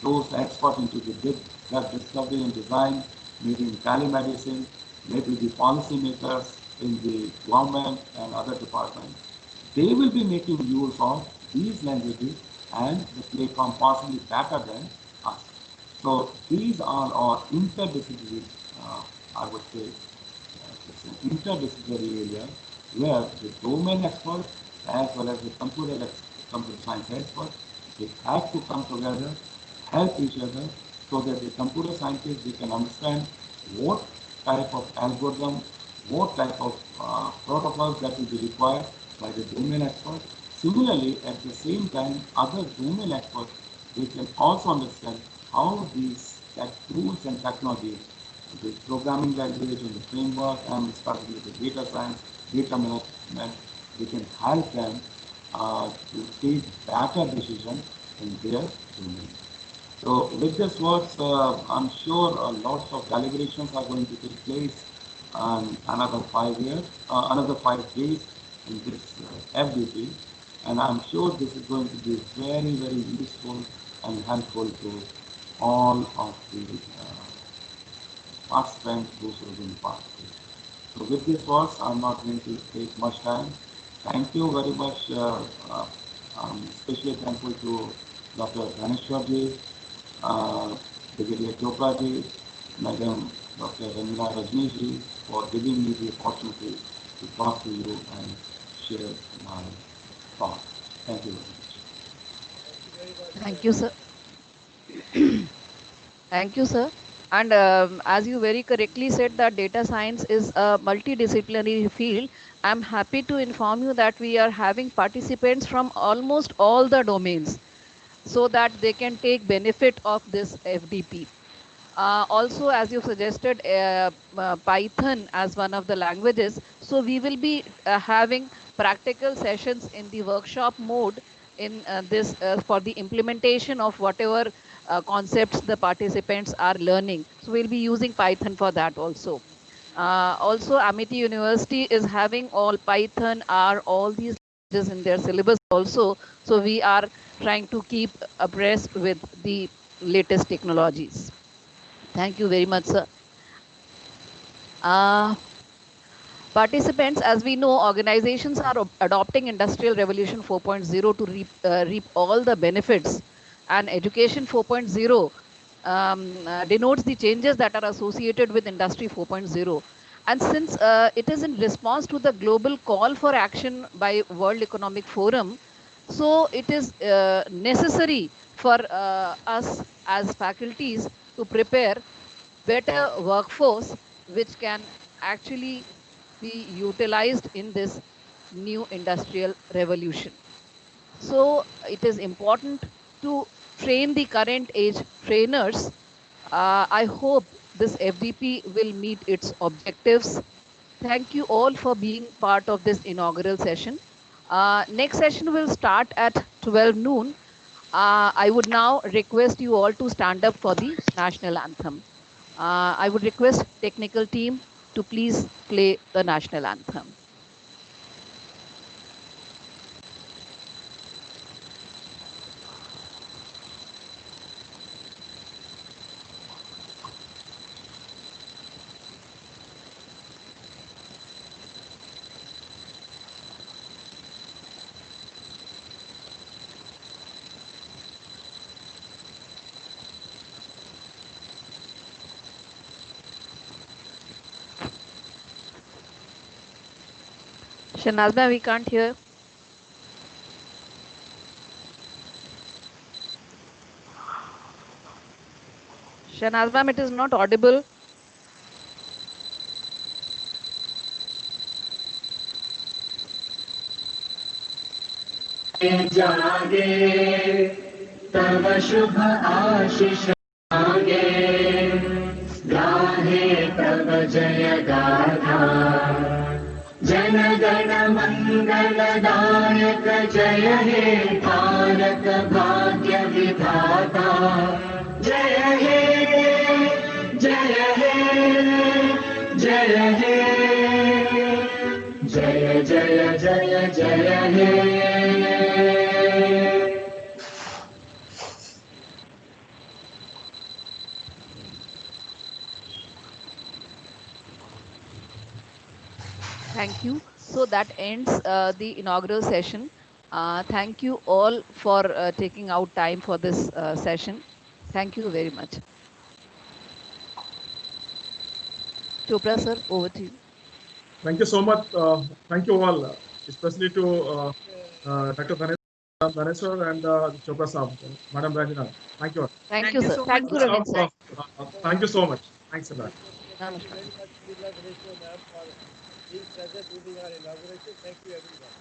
those experts into the big drug discovery and design, maybe in telemedicine, maybe the policymakers in the government and other departments. They will be making use of these languages and the platform possibly better than us. So these are our interdisciplinary, I would say, it's an interdisciplinary area where the domain experts as well as the computer science experts, they have to come together, help each other, so that the computer scientists, they can understand what type of algorithm, what type of protocols that will be required by the domain expert. Similarly, at the same time, other domain experts, they can also understand how these tools and technologies, the programming language and the framework, and especially the data science, data management, they can help them to take better decisions in their domain. So with this works, I'm sure lots of deliberations are going to take place another 5 years, another 5 days in this FDP. And I'm sure this is going to be very, very useful and helpful to all of the participants, those who are going to participate. So with this works, I'm not going to take much time. Thank you very much. I'm especially thankful to Dr. Dhaneshwar ji, Brigadier Chopra ji, Madam Dr. Ranjana Rajneesh ji, for giving me the opportunity to talk to you and share my thoughts. Thank you very much. Thank you, sir. Thank you, sir. And as you very correctly said that data science is a multidisciplinary field, I'm happy to inform you that we are having participants from almost all the domains so that they can take benefit of this FDP. Also, as you suggested, Python as one of the languages. So we will be having practical sessions in the workshop mode in this for the implementation of whatever concepts the participants are learning. So we'll be using Python for that also. Also, Amity University is having all Python, R, all these languages in their syllabus also. So we are trying to keep abreast with the latest technologies. Thank you very much, sir. Participants, as we know, organizations are adopting Industrial Revolution 4.0 to reap all the benefits, and Education 4.0 denotes the changes that are associated with Industry 4.0. And since it is in response to the global call for action by World Economic Forum, so it is necessary for us as faculties to prepare better workforce which can actually be utilized in this new industrial revolution. So it is important to train the current age trainers. I hope this FDP will meet its objectives. Thank you all for being part of this inaugural session. Next session will start at 12 noon. I would now request you all to stand up for the national anthem. I would request technical team to please play the national anthem. Shanazma, we can't hear. Shanazma, it is not audible. जागे तव शुभ आशीष मांगे गाहे तव जय गाथा जन गण मंगलदायक जय हे भारत भाग्य विधाता जय हे जय हे जय हे जय जय जय जय हे Thank you. So that ends the inaugural session. Thank you all for taking out time for this session. Thank you very much. Chopra sir, over to you. Thank you so much. Thank you all, especially to Dr. Dhaneswar and Chopra Saab, Madam Ranjana. Thank you all. Thank you, sir. So Thank you, much. Ravin sir. Thank you so much. Thanks a lot. Thank you very much, Sheila Ganesh ma'am, for being present during our inauguration. Thank you, everyone.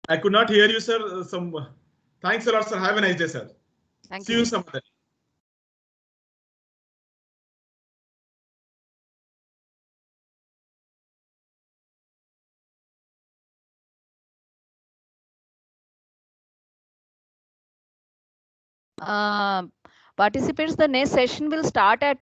I could not hear you, sir. Thanks a lot, sir. Have a nice day, sir. Thank See you. you some other day. Participants, the next session will start at